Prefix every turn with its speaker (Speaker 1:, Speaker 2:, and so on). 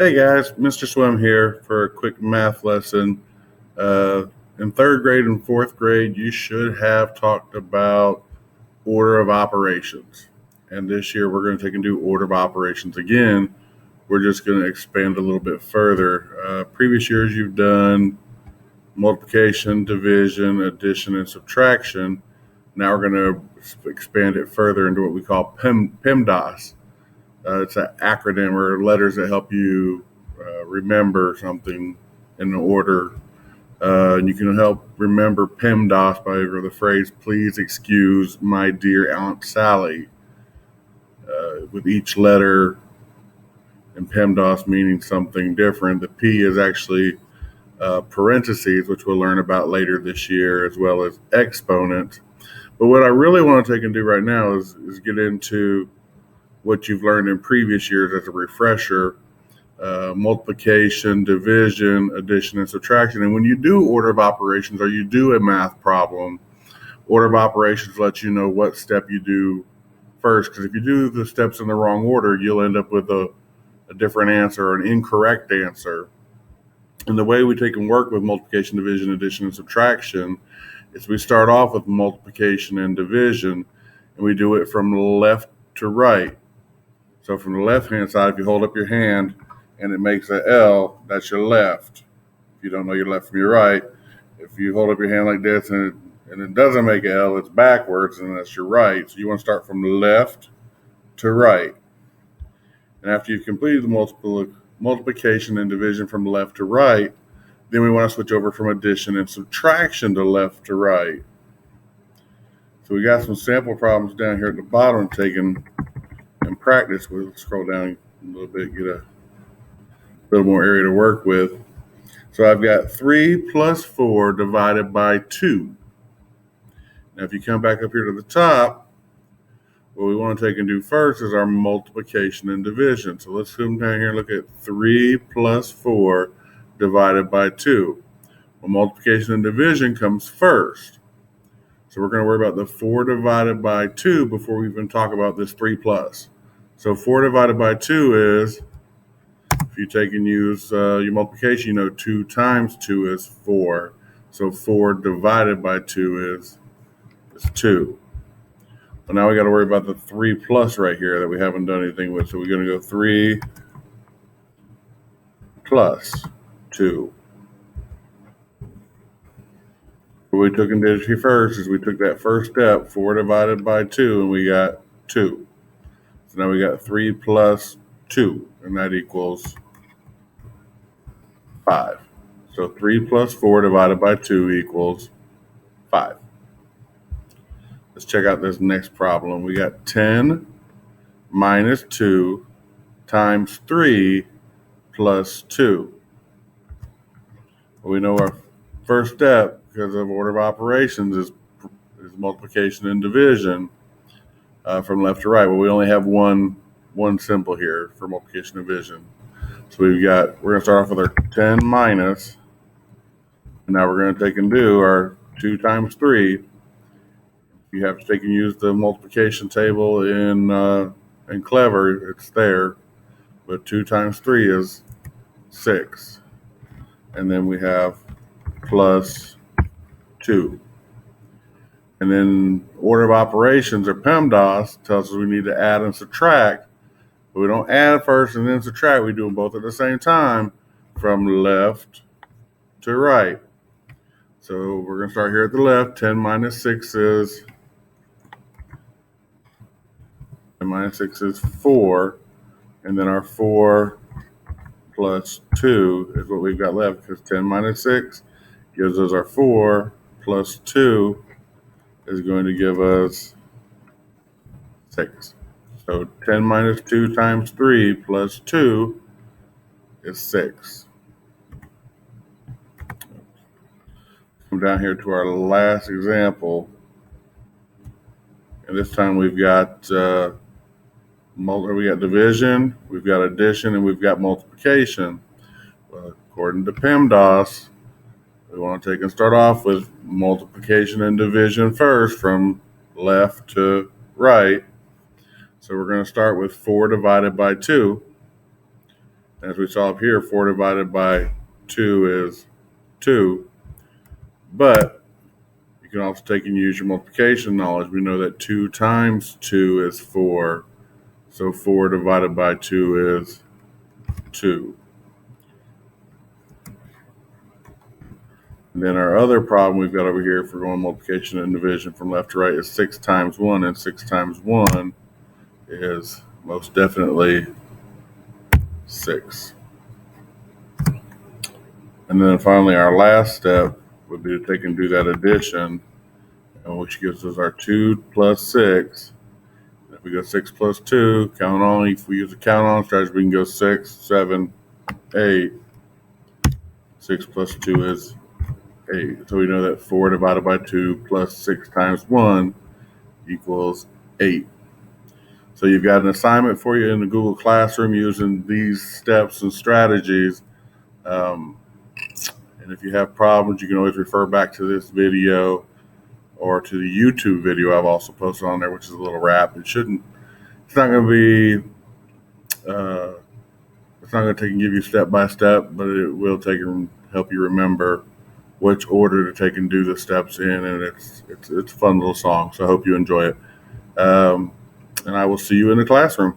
Speaker 1: Hey guys, Mr. Swim here for a quick math lesson. In third grade and fourth grade, you should have talked about order of operations. And this year we're going to take and do order of operations again. We're just going to expand a little bit further. Previous years you've done multiplication, division, addition, and subtraction. Now we're going to expand it further into what we call PEMDAS. It's an acronym or letters that help you remember something in order. And you can help remember PEMDAS by the phrase, "Please excuse my dear Aunt Sally," with each letter in PEMDAS meaning something different. The P is actually parentheses, which we'll learn about later this year, as well as exponent. But what I really want to take and do right now is get into what you've learned in previous years as a refresher. Multiplication, division, addition, and subtraction. And when you do order of operations or you do a math problem, order of operations lets you know what step you do first. Because if you do the steps in the wrong order, you'll end up with a different answer or an incorrect answer. And the way we take and work with multiplication, division, addition, and subtraction is we start off with multiplication and division, and we do it from left to right. So from the left-hand side, if you hold up your hand, and it makes an L, that's your left. If you don't know your left from your right, if you hold up your hand like this and it doesn't make an L, it's backwards, and that's your right. So you want to start from left to right. And after you've completed the multiplication and division from left to right, then we want to switch over from addition and subtraction to left to right. So we got some sample problems down here at the bottom taken and practice. We'll scroll down a little bit, get a little more area to work with. So I've got 3 plus 4 divided by 2. Now if you come back up here to the top, what we want to take and do first is our multiplication and division. So let's come down here and look at 3 plus 4 divided by 2. Well, multiplication and division comes first. So we're going to worry about the 4 divided by 2 before we even talk about this 3 plus. So 4 divided by 2 is, if you take and use your multiplication, you know 2 times 2 is 4. So 4 divided by 2 is 2. Well, now we got to worry about the 3 plus right here that we haven't done anything with. So we're going to go 3 plus 2. What we took and did here first is we took that first step, 4 divided by 2, and we got 2. So now we got 3 plus 2, and that equals 5. So 3 plus 4 divided by 2 equals 5. Let's check out this next problem. We got 10 minus 2 times 3 plus 2. We know our first step, because of order of operations, is multiplication and division from left to right. But we only have one symbol here for multiplication and division. So we're going to start off with our 10 minus, and now we're going to take and do our 2 times 3. You have to take and use the multiplication table in Clever. It's there, but 2 times 3 is 6. And then we have plus 2. And then order of operations, or PEMDAS, tells us we need to add and subtract. But we don't add first and then subtract. We do them both at the same time from left to right. So we're going to start here at the left. 10 minus 6 is 4. And then our 4 plus 2 is what we've got left, because 10 minus 6 gives us our 4 plus 2 is going to give us 6. So 10 minus 2 times 3 plus 2 is 6. Come down here to our last example. And this time we've got division, we've got addition, and we've got multiplication. Well, according to PEMDAS, we want to take and start off with multiplication and division first from left to right. So we're going to start with 4 divided by 2. As we saw up here, 4 divided by 2 is 2. But you can also take and use your multiplication knowledge. We know that 2 times 2 is 4. So 4 divided by 2 is 2. And then our other problem we've got over here for going multiplication and division from left to right is 6 times 1. And 6 times 1 is most definitely 6. And then finally, our last step would be to take and do that addition, which gives us our 2 plus 6. If we go 6 plus 2, count on, if we use a count on strategy, we can go 6, 7, 8. 6 plus 2 is 8. So we know that 4 divided by 2 plus 6 times 1 equals 8. So you've got an assignment for you in the Google Classroom using these steps and strategies. And if you have problems, you can always refer back to this video or to the YouTube video I've also posted on there, which is a little rap. It's not going to be, it's not going to take and give you step by step, but it will take and help you remember which order to take and do the steps in. And it's a fun little song. So I hope you enjoy it. And I will see you in the classroom.